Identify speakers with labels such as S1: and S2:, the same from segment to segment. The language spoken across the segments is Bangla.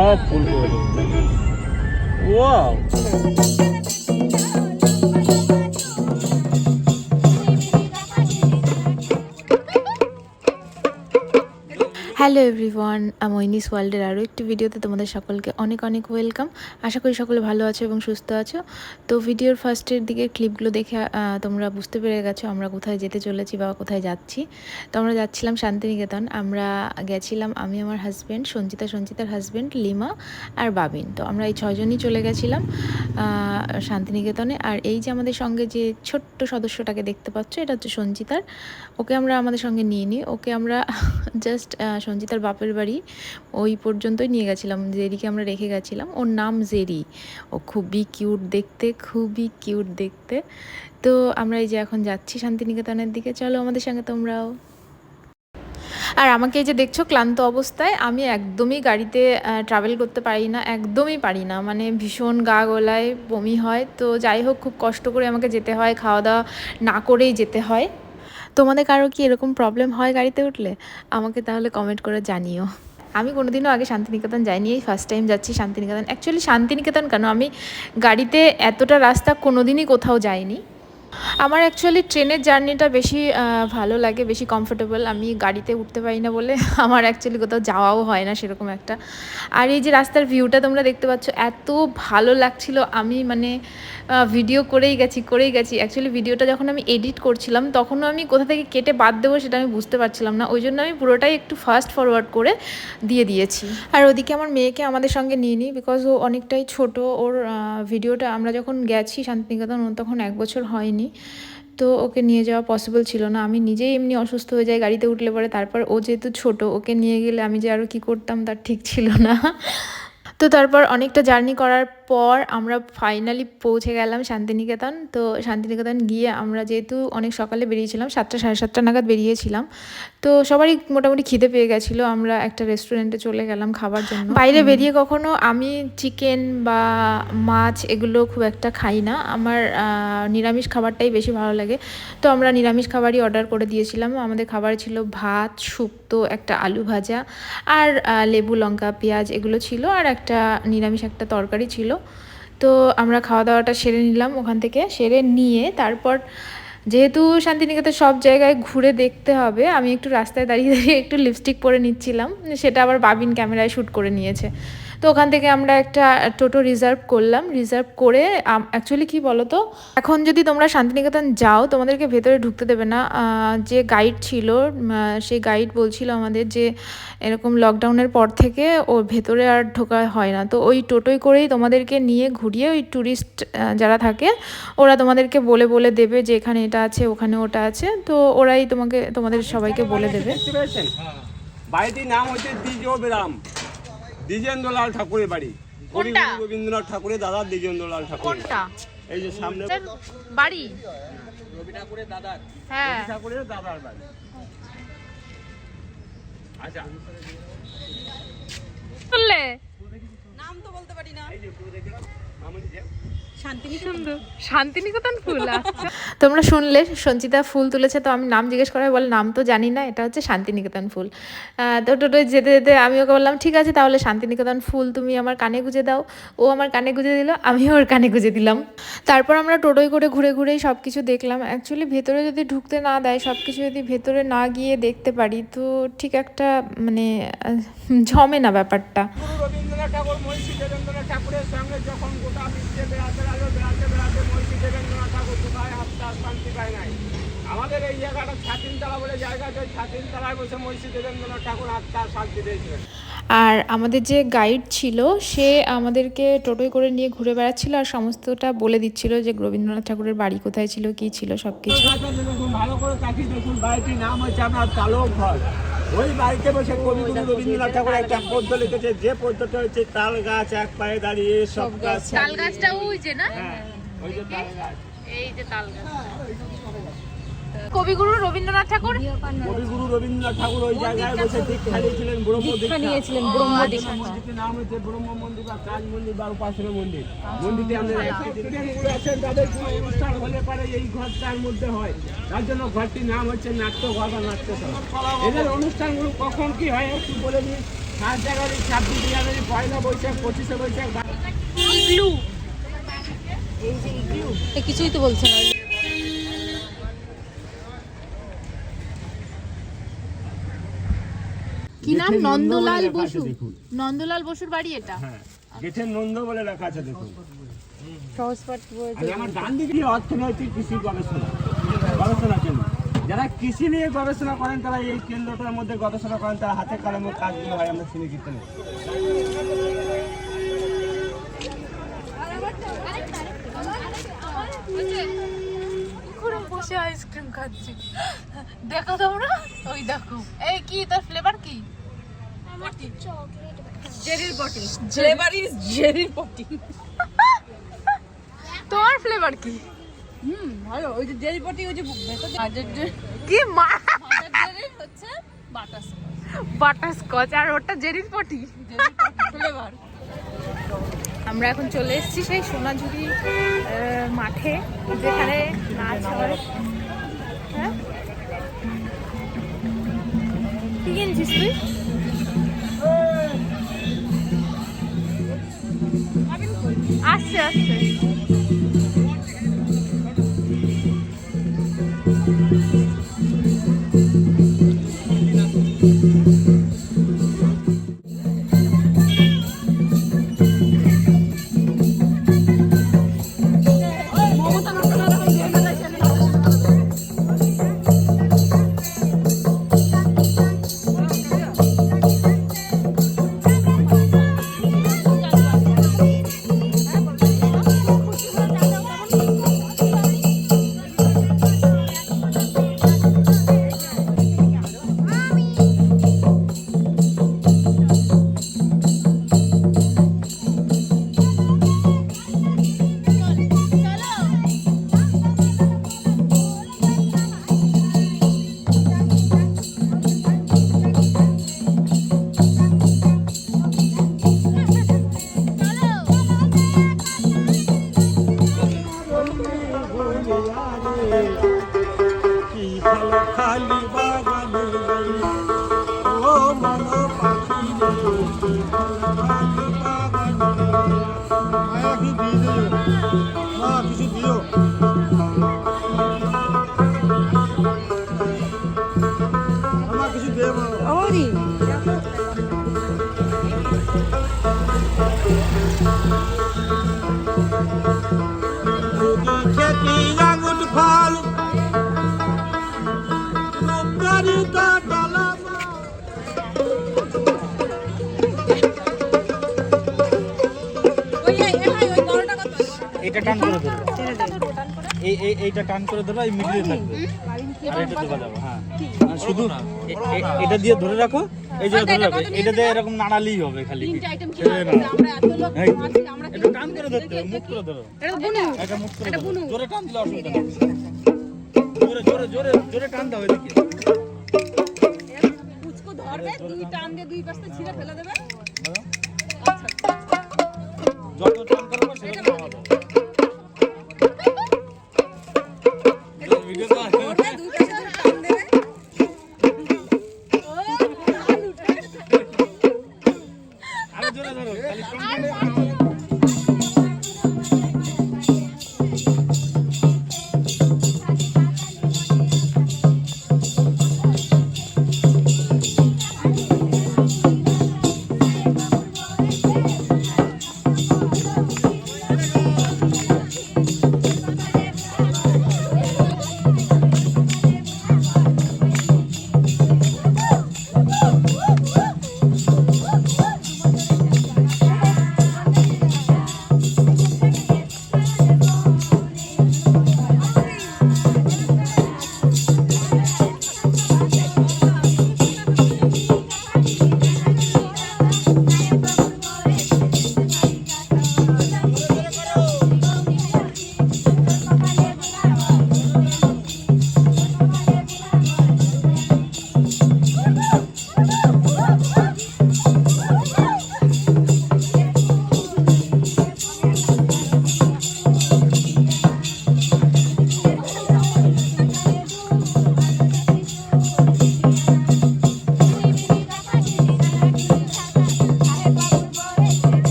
S1: সব ফুল করে ওয়াও।
S2: হ্যালো এভরিওয়ান, মইনিস ওয়ার্ল্ডের আরও একটি ভিডিওতে তোমাদের সকলকে অনেক অনেক ওয়েলকাম। আশা করি সকলে ভালো আছো এবং সুস্থ আছো। তো ভিডিওর ফার্স্টের দিকে ক্লিপগুলো দেখে তোমরা বুঝতে পেরে গেছো আমরা কোথায় যেতে চলেছি বা কোথায় যাচ্ছি। তো আমরা যাচ্ছিলাম শান্তিনিকেতন। আমরা গেছিলাম আমি, আমার হাজব্যান্ড সঞ্চিতার হাজব্যান্ড লিমা আর বাবিন। তো আমরা এই 6 জনই চলে গেছিলাম শান্তিনিকেতনে। আর এই যে আমাদের সঙ্গে যে ছোট্ট সদস্যটাকে দেখতে পাচ্ছ, এটা হচ্ছে সঞ্চিতার। ওকে আমরা আমাদের সঙ্গে নিয়ে নিই। ওকে আমরা জাস্ট সঞ্চিতার বাপের বাড়ি ওই পর্যন্তই নিয়ে গেছিলাম, জেরিকে আমরা রেখে গেছিলাম। ওর নাম জেরি। ও খুবই কিউট দেখতে। তো আমরা এই যে এখন যাচ্ছি শান্তিনিকেতনের দিকে, চলো আমাদের সঙ্গে তোমরাও। আর আমাকে এই যে দেখছো ক্লান্ত অবস্থায়, আমি একদমই গাড়িতে ট্রাভেল করতে পারি না, একদমই পারি না, মানে ভীষণ গা গলায় বমি হয়। তো যাই হোক, খুব কষ্ট করে আমাকে যেতে হয়, খাওয়া দাওয়া না করেই যেতে হয়। তোমাদের কারো কি এরকম প্রবলেম হয় গাড়িতে উঠলে? আমাকে তাহলে কমেন্ট করে জানিও। আমি কোনোদিনও আগে শান্তিনিকেতন যাইনি, এই ফার্স্ট টাইম যাচ্ছি শান্তিনিকেতন। অ্যাকচুয়ালি শান্তিনিকেতন কেন, আমি গাড়িতে এতটা রাস্তা কোনোদিনই কোথাও যাইনি। আমার অ্যাকচুয়ালি ট্রেনের জার্নিটা বেশি ভালো লাগে, বেশি কমফোর্টেবল। আমি গাড়িতে উঠতে পারি না বলে আমার অ্যাকচুয়ালি কোথাও যাওয়াও হয় না সেরকম একটা। আর এই যে রাস্তার ভিউটা তোমরা দেখতে পাচ্ছ, এত ভালো লাগছিল। আমি মানে ভিডিও করেই গেছি। অ্যাকচুয়ালি ভিডিওটা যখন আমি এডিট করছিলাম তখনও আমি কোথা থেকে কেটে বাদ দেবো সেটা আমি বুঝতে পারছিলাম না, ওই জন্য আমি পুরোটাই একটু ফাস্ট ফরওয়ার্ড করে দিয়েছি। আর ওদিকে আমার মেয়েকে আমাদের সঙ্গে নিয়ে নিই, বিকজ ও অনেকটাই ছোট। ওর ভিডিওটা আমরা যখন গেছি শান্তিনিকেতন তখন 1 বছর হয়নি, তো ওকে নিয়ে যাওয়া পসিবল ছিল না। আমি নিজেই এমনি অসুস্থ হয়ে যাই গাড়িতে উঠলে পরে, তারপর ও যেহেতু ছোট, ওকে নিয়ে গেলে আমি যে আরও কী করতাম তার ঠিক ছিল না। তো তারপর অনেকটা জার্নি করার পর আমরা ফাইনালি পৌঁছে গেলাম শান্তিনিকেতন। তো শান্তিনিকেতন গিয়ে আমরা যেহেতু অনেক সকালে বেরিয়েছিলাম, 7টা সাড়ে 7টা নাগাদ বেরিয়েছিলাম, তো সবারই মোটামুটি খিদে পেয়ে গেছিলো। আমরা একটা রেস্টুরেন্টে চলে গেলাম খাবার জন্য। বাইরে বেরিয়ে কখনো আমি চিকেন বা মাছ এগুলো খুব একটা খাই না, আমার নিরামিষ খাবারটাই বেশি ভালো লাগে। তো আমরা নিরামিষ খাবারই অর্ডার করে দিয়েছিলাম। আমাদের খাবার ছিল ভাত, শুক্তো, একটা আলু ভাজা আর লেবু লঙ্কা পেঁয়াজ এগুলো ছিল, আর একটা নিরামিষ একটা তরকারি ছিল। তো আমরা খাওয়া দাওয়াটা সেরে নিলাম। ওখান থেকে সেরে নিয়ে তারপর যেহেতু শান্তিনিকেতন সব জায়গায় ঘুরে দেখতে হবে, আমি একটু রাস্তায় দাঁড়িয়ে একটু লিপস্টিক পরে নিচ্ছিলাম, সেটা আবার বাবিন ক্যামেরায় শ্যুট করে নিয়েছে। তো ওখান থেকে আমরা একটা টোটো রিজার্ভ করলাম। রিজার্ভ করে অ্যাকচুয়ালি কী বলো তো, এখন যদি তোমরা শান্তিনিকেতন যাও তোমাদেরকে ভেতরে ঢুকতে দেবে না। যে গাইড ছিল সেই গাইড বলছিল আমাদের যে এরকম লকডাউনের পর থেকে ওর ভেতরে আর ঢোকা হয় না। তো ওই টোটোয় করেই তোমাদেরকে নিয়ে ঘুরিয়ে ওই ট্যুরিস্ট যারা থাকে ওরা তোমাদেরকে বলে দেবে যে এখানে এটা আছে, ওখানে ওটা আছে। তো ওরাই তোমাদের সবাইকে বলে দেবে।
S1: বাড়িটির নাম হচ্ছে দ্বিজেন্দ্রলাল ঠাকুরের বাড়ি। রবীন্দ্রনাথ ঠাকুরের দাদা দ্বিজেন্দ্রলাল ঠাকুর। এই যে সামনে
S2: বাড়ি
S1: রবি ঠাকুরের দাদার,
S2: হ্যাঁ
S1: ঠাকুরের দাদার বাড়ি। আচ্ছা,
S2: বললে
S3: নাম তো বলতে পারি না।
S1: এই যে পুরো দেখে নাও,
S2: শান্তিনিকেতন ফুল। তোমরা শুনলে সঞ্চিতা ফুল তুলেছে, তো আমি নাম জিজ্ঞেস করা বলে নাম তো জানি না, এটা হচ্ছে শান্তিনিকেতন ফুল। তো টোটোয় যেতে যেতে আমি ওকে বললাম ঠিক আছে তাহলে শান্তিনিকেতন ফুল তুমি আমার কানে গুঁজে দাও। ও আমার কানে গুঁজে দিল, আমিও ওর কানে গুঁজে দিলাম। তারপর আমরা টোটোয় করে ঘুরেই সব কিছু দেখলাম। অ্যাকচুয়ালি ভেতরে যদি ঢুকতে না দেয়, সব কিছু যদি ভেতরে না গিয়ে দেখতে পারি তো ঠিক একটা মানে জমে না ব্যাপারটা।
S1: রবীন্দ্রনাথ ঠাকুর মহিষী দেবেন্দ্রনাথ ঠাকুরের সঙ্গে যখন গোটা বিশ্বে বেড়াতে মহিষী দেবেন্দ্রনাথ ঠাকুর কোথায় আত্মার শান্তি পায় নাই। আমাদের এই জায়গাটা ছাতিনতলা বলে জায়গা আছে, ছাতিনতলায় বসে মহিষী দেবেন্দ্রনাথ ঠাকুর আত্মার শান্তি পেয়েছিলেন।
S2: আর আমাদের যে গাইড ছিল সে আমাদেরকে টোটোয় করে নিয়ে ঘুরে বেড়াচ্ছিল আর সমস্তটা বলে দিচ্ছিল যে রবীন্দ্রনাথ ঠাকুরের বাড়ি কোথায় ছিল, কী ছিল সব কিছু।
S1: ভালো করে তাকিয়ে দেখুন, বাড়িটির নাম হচ্ছে আপনার তালক ঘর। ওই বাড়িতে বসে কবিগুরু রবীন্দ্রনাথ ঠাকুর একটা পদ্য লিখেছে, যে পদ্যটা হচ্ছে তাল গাছ এক পায়ে দাঁড়িয়ে সব গাছ।
S2: তাল গাছটা ওই যে না,
S1: হ্যাঁ ওই যে তাল গাছ,
S2: এই যে তাল গাছ। কবিগুরু রবীন্দ্রনাথ ঠাকুর
S1: ওই জায়গায় বসে দীক্ষা নিয়েছিলেন, ব্রহ্ম নিয়েছিলেন। মন্দিরটির নাম হচ্ছে ব্রহ্ম মন্দির বা কাজ মন্দির বা উপাসনা মন্দির। মন্দিরটি আমাদের আছেন, তাদের কোনো অনুষ্ঠান হলে পারে এই ঘরটার মধ্যে হয়, তার জন্য ঘরটির নাম হচ্ছে নাট্যঘর বা নাট্যশালা। এদের অনুষ্ঠানগুলো কখন কি হয় একটু বলে দিই। 5 জানুয়ারি, 26 জানুয়ারি, 1 বৈশাখ, 25 বৈশাখ।
S3: ইগলু কিছুই তো বলছে না।
S2: কি নাম?
S1: গেটের নন্দ বলে
S2: নন্দলাল
S1: লেখা আছে
S2: বসু।
S1: দেখুন।
S2: নন্দলাল বসুর বাড়ি এটা।
S1: হ্যাঁ, গেটের নন্দ বলে লেখা আছে দেখুন।
S2: সহজপাঠ
S1: আর আমার ডান দিকে অর্থনৈতিক কৃষি গবেষণার জন্য যারা কৃষি নিয়ে গবেষণা করেন তারা এই কেন্দ্রটার মধ্যে গবেষণা করেন, তারা হাতে কলমে কাজগুলো হয় আমরা শুনে কীর্তনে।
S2: বসে আইসক্রিম খাচ্ছি, দেখো তোমরা, ওই দেখো। এই কি তার ফ্লেভার কি?
S3: জেরির পটি, ফ্লেভার ইজ জেরির পটি।
S2: তোমার ফ্লেভার কি?
S3: ভালো। ওই যে জেরি পটি, ওই যে ভেতরে
S2: কি
S3: জেরির হচ্ছে
S2: বাটারস্কচ, আর ওটা জেরির পটি।
S3: ফ্লেভার।
S2: আমরা এখন চলে এসেছি সেই সোনাঝুরি মাঠে, যেখানে নাচ হয়। হ্যাঁ, কি কিনছিস তুই? আসছে আসছে।
S1: খালি বাগানে ও মন পাখি রে, খালি বাগানে কিছু দিও। আমার কিছু দেব। খেতি আঙুর ফল এটা টান করে ধরো, এইটা টান করে ধরো, এই মিডিলে থাকবে, আর এটা দেওয়া যাবে। হ্যাঁ, শুধু এটা দিয়ে ধরে রাখো, এই যে ধরে রাখো, এটা দিয়ে এরকম নাড়ালেই হবে খালি। এটা টান করে ধরতে হবে, মুখ করে ধরো, এটা মুখ করে ধরো, জোরে টান দিলে অসুবিধা নেই, জোরে জোরে জোরে জোরে টান দাও এদিকে।
S3: পুচকু ধরবে, দুই টান দিয়ে দুই পাশে ছিঁড়ে ফেলে দেবে।
S1: যত টান করবে সেরকম আওয়াজ হবে। ভিডিও তো আছে,
S3: দুই পাশে টান দেবে।
S1: আরে জোরে ধরো, খালি টান দিলে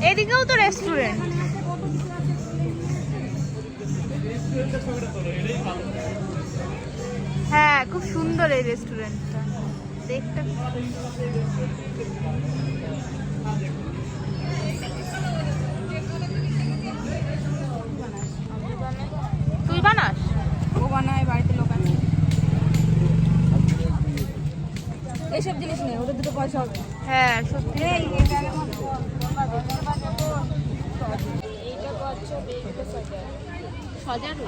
S2: এদিকেও তো রেস্টুরেন্ট। হ্যাঁ, খুব সুন্দর এই রেস্টুরেন্টটা দেখতে। তুই বানাস?
S3: ও বানায়, বাড়িতে লোক আছে। এইসব জিনিস নেই, ওদের দুটো পয়সা হবে।
S2: হ্যাঁ সত্যি।
S3: এই ব্যাগের মধ্যে এইটা করছো
S2: সজারু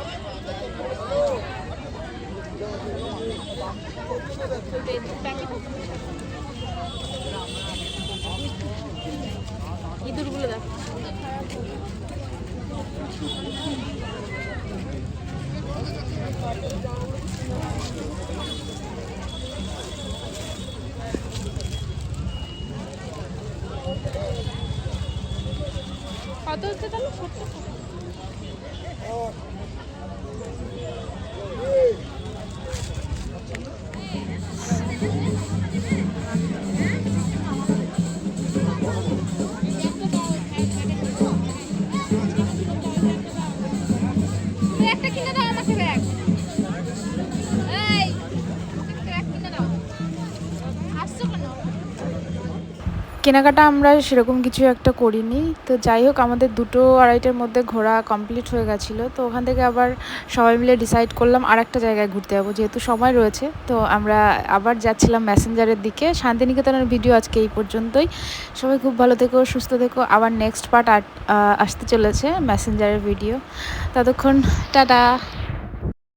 S2: ইঁদুরগুলো দেখ। কত হচ্ছে তাহলে?
S3: একটা কিনে দাও আমাকে ব্যাগ। এই ব্যাগ কিনে দাও। আসছো কেন?
S2: কেনাকাটা আমরা সেরকম কিছু একটা করিনি। তো যাই হোক, আমাদের 2-2:30টার মধ্যে ঘোরা কমপ্লিট হয়ে গেছিলো। তো ওখান থেকে আবার সবাই মিলে ডিসাইড করলাম আর একটা জায়গায় ঘুরতে যাবো, যেহেতু সময় রয়েছে। তো আমরা আবার যাচ্ছিলাম মেসেঞ্জারের দিকে। শান্তিনিকেতনের ভিডিও আজকে এই পর্যন্তই। সবাই খুব ভালো থেকো, সুস্থ থেকো। আবার নেক্সট পার্ট আসতে চলেছে মেসেঞ্জারের ভিডিও। ততক্ষণ টাটা।